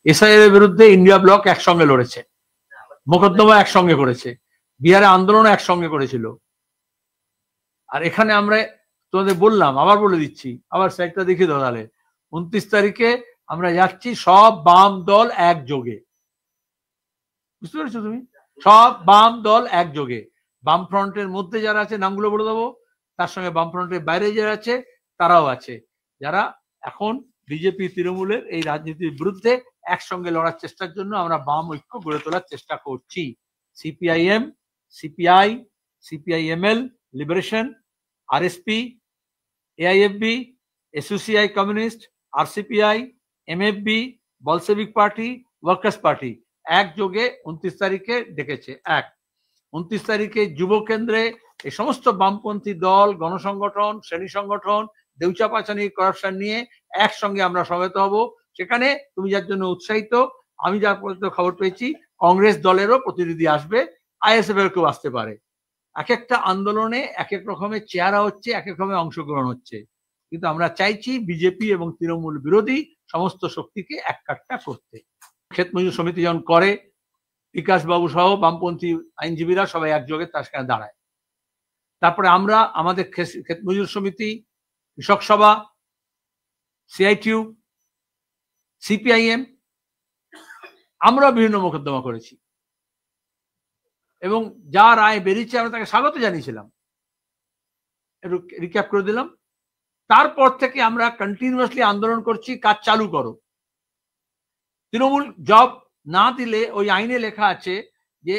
SIR এর বিরুদ্ধে India block একসঙ্গে লড়েছে, মোকদ্দমা একসঙ্গে করেছে, বিহারে আন্দোলন একসঙ্গে করেছিল। আর এখানে আমরা তোমাদের বললাম, আবার বলে দিচ্ছি, আবার সাইটটা দেখিয়ে দাও তাহলে, 29 তারিখে আমরা যাচ্ছি সব বাম দল একযোগে। বুঝতে পেরেছো তুমি? সব বাম দল একযোগে। বাম ফ্রন্টের মধ্যে যারা আছে নামগুলো বলে দেবো, তার সঙ্গে বাম ফ্রন্টের বাইরে যারা আছে তারাও আছে, যারা এখন বিজেপি তৃণমূলের এই রাজনীতির বিরুদ্ধে একসঙ্গে লড়ার চেষ্টার জন্য আমরা বাম ঐক্য গড়ে তোলার চেষ্টা করছি। CPIM, CPI, CPIML, liberation, RSP, AIFB, SUCI communist, RCPI, MFB, Bolshevik party, workers party একযোগে 29 তারিখে ডেকেছে। 29 তারিখে যুব কেন্দ্রে এই সমস্ত বামপন্থী দল, গণসংগঠন, শ্রেণী সংগঠন, দেউচা পাচানি, করাপশন নিয়ে একসঙ্গে আমরা সমবেত হব। সেখানে তুমি যার জন্য উৎসাহিত, আমি যার পর্যন্ত খবর পেয়েছি কংগ্রেস দলেরও প্রতিনিধি আসবে, আইএসএফ এর কেউ আসতে পারে। এক একটা আন্দোলনে এক এক রকমের চেহারা হচ্ছে, এক এক রকমের অংশগ্রহণ হচ্ছে, কিন্তু আমরা চাইছি বিজেপি এবং তৃণমূল বিরোধী সমস্ত শক্তিকে এককাট্টা করতে। ক্ষেত মজুর সমিতি যখন করে, বিকাশ বাবু সহ বামপন্থী আইনজীবীরা সবাই একযোগে তার সাথে দাঁড়ায়। তারপরে আমরা আমাদের ক্ষেত মজুর সমিতি, কৃষক সভা, সিআইটিউ, সিপিআইএম, আমরা বিভিন্ন মোকদ্দমা করেছি এবং যা রায় বেরিয়েছে আমরা তাকে স্বাগত জানিয়েছিলাম। একটু রিক্যাপ করে দিলাম। তারপর থেকে আমরা কন্টিনিউয়াসলি আন্দোলন করছি, কাজ চালু করো। তৃণমূল জব না দিলে ওই আইনে লেখা আছে যে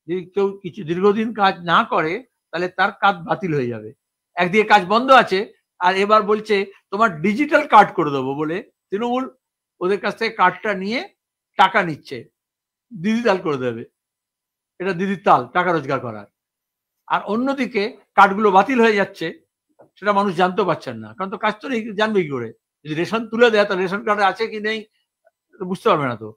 যদি কেউ কিছু দীর্ঘদিন কাজ না করে তাহলে তার কাজ বাতিল হয়ে যাবে। একদিকে কাজ বন্ধ আছে, আর এবার বলছে তোমার ডিজিটাল কার্ড করে দেবো বলে তৃণমূল ওদের কাছ থেকে কার্ডটা নিয়ে টাকা নিচ্ছে, ডিজিটাল করে দেবে। এটা দিদির তাল টাকা রোজগার করার। আর অন্যদিকে কার্ডগুলো বাতিল হয়ে যাচ্ছে, সেটা মানুষ জানতে পারছেন না, কারণ তো কাজ তো জানবে কি করে? যদি রেশন তুলে দেয় তাহলে রেশন কার্ডে আছে কি নেই বুঝতে পারবে না। তো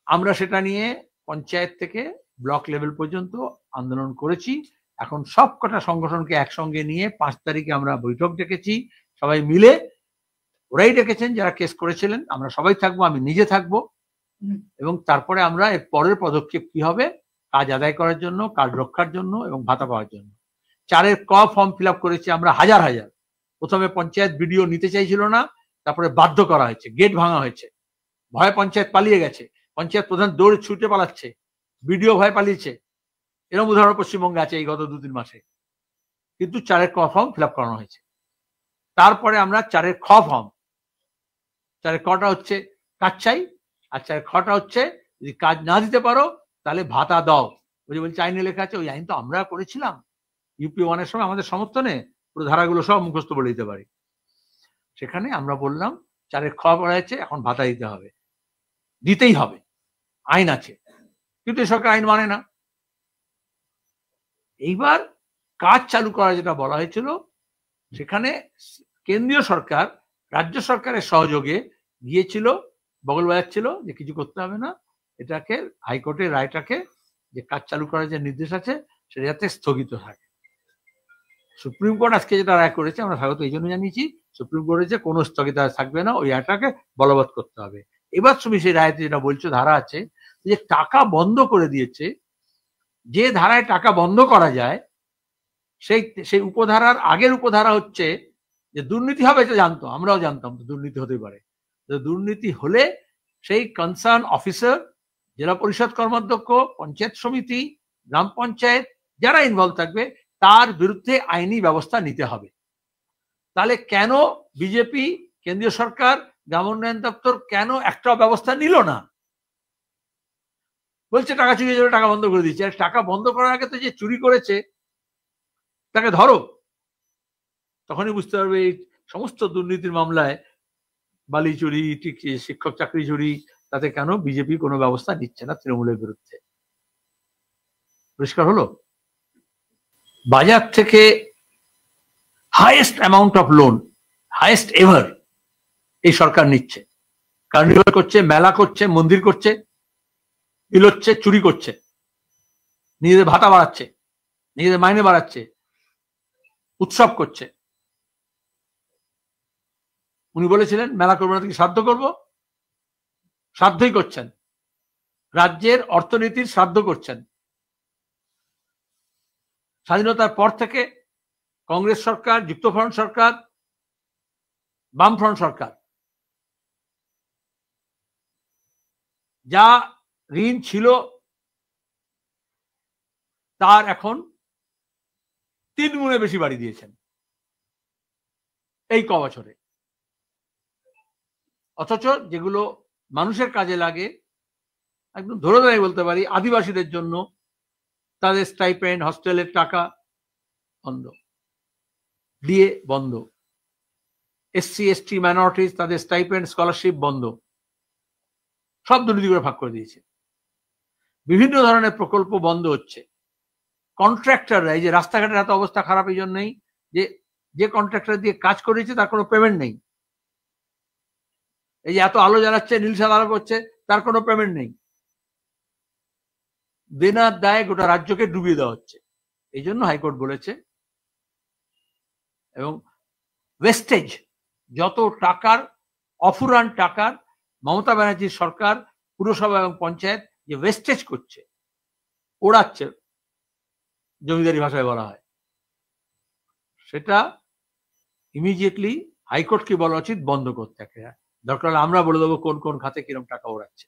আমরা সেটা নিয়ে পঞ্চায়েত থেকে ব্লক লেভেল পর্যন্ত আন্দোলন করেছি। এখন সব কটা সংগঠনকে একসঙ্গে নিয়ে 5 তারিখে আমরা বৈঠক ডেকেছি, সবাই মিলে। ওরাই ডেকেছেন যারা কেস করেছিলেন, আমরা সবাই থাকবো, আমি নিজে থাকবো। এবং তারপরে আমরা এর পরের পদক্ষেপ কি হবে, কাজ আদায় করার জন্য, কাজ রক্ষার জন্য এবং ভাতা পাওয়ার জন্য। 4-এর ক ফর্ম ফিল আপ করেছি আমরা হাজার হাজার। প্রথমে পঞ্চায়েত ভিডিও নিতে চাইছিল না, তারপরে বাধ্য করা হয়েছে, গেট ভাঙা হয়েছে, ভয়ে পঞ্চায়েত পালিয়ে গেছে, পঞ্চায়েত প্রধান দৌড়ে ছুটে পালাচ্ছে, বিডিও ভয় পালিয়েছে। এরকম উদাহরণ পশ্চিমবঙ্গে আছে এই গত 2-3 মাসে। কিন্তু 4-এর ক ফর্ম ফিল আপ করানো হয়েছে। তারপরে আমরা 4-এর খ ফর্ম, 4-এর কটা হচ্ছে কাজ চাই, আর 4-এর খটা হচ্ছে যদি কাজ না দিতে পারো তাহলে ভাতা দাও। ওই যে বলছে আইনে লেখা আছে, ওই আইন তো আমরা করেছিলাম ইউপি 1-এর সময়, আমাদের সমর্থনে পুরো ধারাগুলো সব মুখস্থ বলে দিতে পারি। সেখানে আমরা বললাম 4-এর খ পড়া হয়েছে, এখন ভাতা দিতে হবে, দিতেই হবে, আইন আছে। কিন্তু সরকার আইন মানে না। এইবার কাজ চালু করা যেটা বলা হয়েছিল, সেখানে কেন্দ্রীয় সরকার রাজ্য সরকারের সহযোগে গিয়েছিল, বগল বাজাচ্ছিল যে কিছু করতে হবে না, এটাকে হাইকোর্টের রায়টাকে, যে কাজ চালু করার যে নির্দেশ আছে সেটা যাতে স্থগিত থাকে। সুপ্রিম কোর্ট আজকে যেটা রায় করেছে আমরা স্বাগত এই জন্য জানিয়েছি, সুপ্রিম কোর্টে যে কোনো স্থগিতাদেশ থাকবে না, ওই রায়টাকে বলবৎ করতে হবে। এবার তুমি সেই রায়তে যেটা বলছো, ধারা আছে যে টাকা বন্ধ করে দিয়েছে, যে ধারায় টাকা বন্ধ করা যায় সেই উপধারার আগের উপধারা হচ্ছে যে দুর্নীতি হবে, এটা জানতো, আমরাও জানতাম দুর্নীতি হতে পারে। দুর্নীতি হলে সেই কনসার্ন অফিসার, জেলা পরিষদ কর্মাধ্যক্ষ, পঞ্চায়েত সমিতি, গ্রাম পঞ্চায়েত যারা ইনভলভ থাকবে তার বিরুদ্ধে আইনি ব্যবস্থা নিতে হবে। তাহলে কেন বিজেপি, কেন্দ্রীয় সরকার, গ্রাম উন্নয়ন দপ্তর কেন একটা ব্যবস্থা নিল না? বলছে টাকা চুরি হয়ে যাবে, টাকা বন্ধ করে দিচ্ছে। আর টাকা বন্ধ করার আগে তো যে চুরি করেছে তাকে ধরো, তখনই বুঝতে পারবে এই সমস্ত দুর্নীতির মামলায়, বালি চুরি, শিক্ষক চাকরি চুরি, তাতে কেন বিজেপি কোনো ব্যবস্থা নিচ্ছে না তৃণমূলের বিরুদ্ধে। পরিষ্কার হলো? বাজার থেকে highest amount of loan, highest ever এই সরকার নিচ্ছে। কার্নিভাল করছে, মেলা করছে, মন্দির করছে, ইলোচ্ছে, চুরি করছে, নিজেদের ভাতা বাড়াচ্ছে, নিজেদের মাইনে বাড়াচ্ছে, উৎসব করছে। উনি বলেছিলেন মেলা করবো না, থেকে শ্রাদ্ধ করবো। শ্রাদ্ধই করছেন, রাজ্যের অর্থনীতির শ্রাদ্ধ করছেন। স্বাধীনতার পর থেকে কংগ্রেস সরকার, যুক্তফ্রন্ট সরকার, বামফ্রন্ট সরকার যা ঋণ ছিল তার এখন 3 গুণে বেশি বাড়ি দিয়েছেন এই বছরে। অথচ যেগুলো মানুষের কাজে লাগে, একদম ধরে ধরে বলতে পারি, আদিবাসীদের জন্য তাদের স্টাইপেন্ড, হস্টেলের টাকা বন্ধ, দিয়ে বন্ধ। এসসি এসটি মাইনরিটিস, তাদের স্টাইপেন্ড, স্কলারশিপ বন্ধ, সব দুর্নীতি করে ভাগ করে দিয়েছে। বিভিন্ন ধরনের প্রকল্প বন্ধ হচ্ছে। কন্ট্রাক্টররা, এই যে রাস্তাঘাটের এত অবস্থা খারাপ এই জন্যই যে কন্ট্রাক্টর দিয়ে কাজ করেছে তার কোনো পেমেন্ট নেই। এই যে এত আলো জ্বালাচ্ছে, নীল সাদা আলো করছে, তার কোনো পেমেন্ট নেই। দেনার দায়ে গোটা রাজ্যকে ডুবিয়ে দেওয়া হচ্ছে। এই জন্য হাইকোর্ট বলেছে, এবং ওয়েস্টেজ, যত টাকার, অফুরান টাকার মমতা ব্যানার্জির সরকার পুরসভা এবং পঞ্চায়েত যে ওয়েস্টেজ করছে, ওড়াচ্ছে, জমিদারি ভাষায় বলা হয়, সেটা ইমিডিয়েটলি হাইকোর্টকে বলা উচিত বন্ধ করতে। দরকার হলে আমরা বলে দেবো কোন কোন খাতে কিরকম টাকা ওড়াচ্ছে।